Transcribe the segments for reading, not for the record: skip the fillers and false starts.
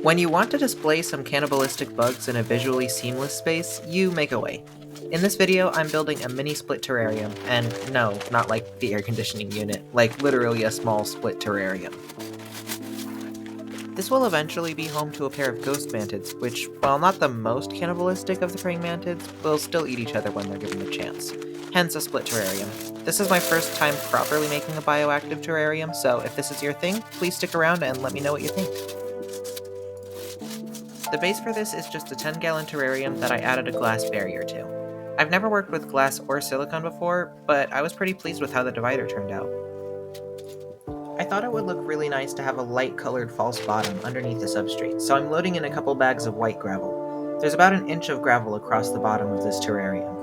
When you want to display some cannibalistic bugs in a visually seamless space, you make a way. In this video, I'm building a mini split terrarium, and no, not like the air conditioning unit, like literally a small split terrarium. This will eventually be home to a pair of ghost mantids, which, while not the most cannibalistic of the praying mantids, will still eat each other when they're given the chance. Hence a split terrarium. This is my first time properly making a bioactive terrarium, so if this is your thing, please stick around and let me know what you think. The base for this is just a 10-gallon terrarium that I added a glass barrier to. I've never worked with glass or silicone before, but I was pretty pleased with how the divider turned out. I thought it would look really nice to have a light-colored false bottom underneath the substrate, so I'm loading in a couple bags of white gravel. There's about an inch of gravel across the bottom of this terrarium.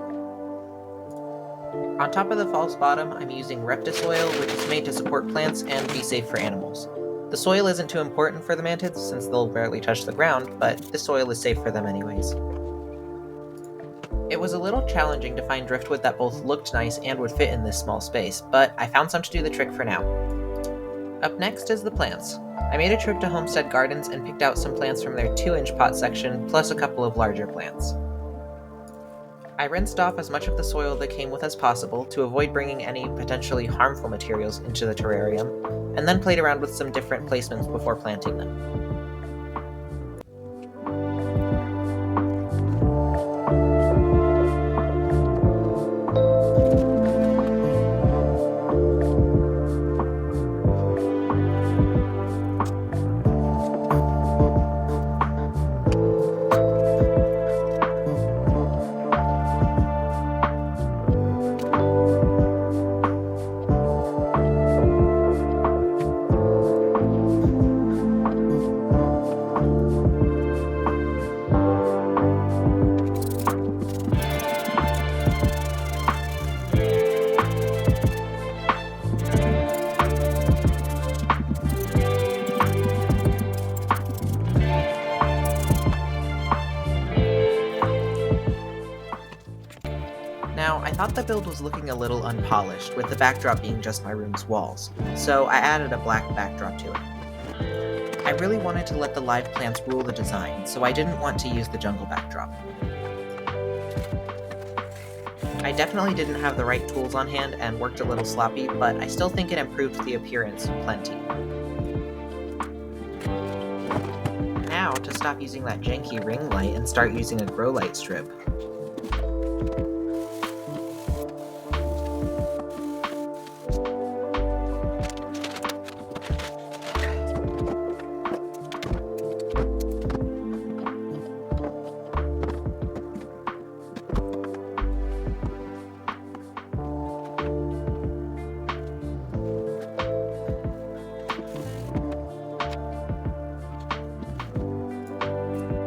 On top of the false bottom, I'm using soil, which is made to support plants and be safe for animals. The soil isn't too important for the mantids since they'll barely touch the ground, but the soil is safe for them anyways. It was a little challenging to find driftwood that both looked nice and would fit in this small space, but I found some to do the trick for now. Up next is the plants. I made a trip to Homestead Gardens and picked out some plants from their 2-inch pot section, plus a couple of larger plants. I rinsed off as much of the soil that came with as possible to avoid bringing any potentially harmful materials into the terrarium, and then played around with some different placements before planting them. Now, I thought the build was looking a little unpolished, with the backdrop being just my room's walls, so I added a black backdrop to it. I really wanted to let the live plants rule the design, so I didn't want to use the jungle backdrop. I definitely didn't have the right tools on hand and worked a little sloppy, but I still think it improved the appearance plenty. Now, to stop using that janky ring light and start using a grow light strip.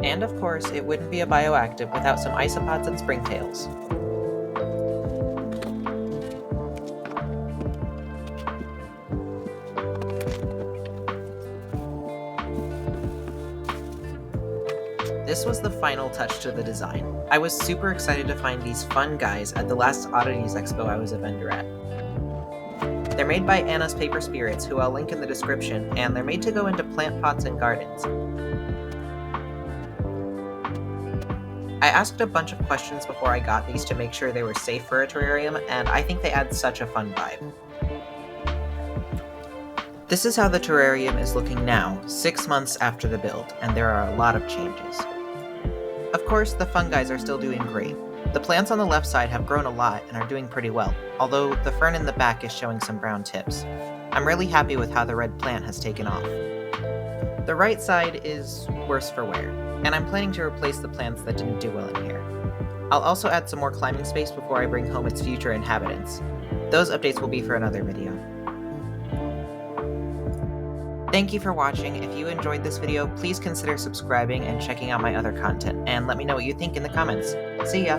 And of course, it wouldn't be a bioactive without some isopods and springtails. This was the final touch to the design. I was super excited to find these fun guys at the last Oddities Expo I was a vendor at. They're made by Anna's Paper Spirits, who I'll link in the description, and they're made to go into plant pots and gardens. I asked a bunch of questions before I got these to make sure they were safe for a terrarium, and I think they add such a fun vibe. This is how the terrarium is looking now, 6 months after the build, and there are a lot of changes. Of course, the fungi are still doing great. The plants on the left side have grown a lot and are doing pretty well, although the fern in the back is showing some brown tips. I'm really happy with how the red plant has taken off. The right side is worse for wear, and I'm planning to replace the plants that didn't do well in here. I'll also add some more climbing space before I bring home its future inhabitants. Those updates will be for another video. Thank you for watching. If you enjoyed this video, please consider subscribing and checking out my other content, and let me know what you think in the comments. See ya!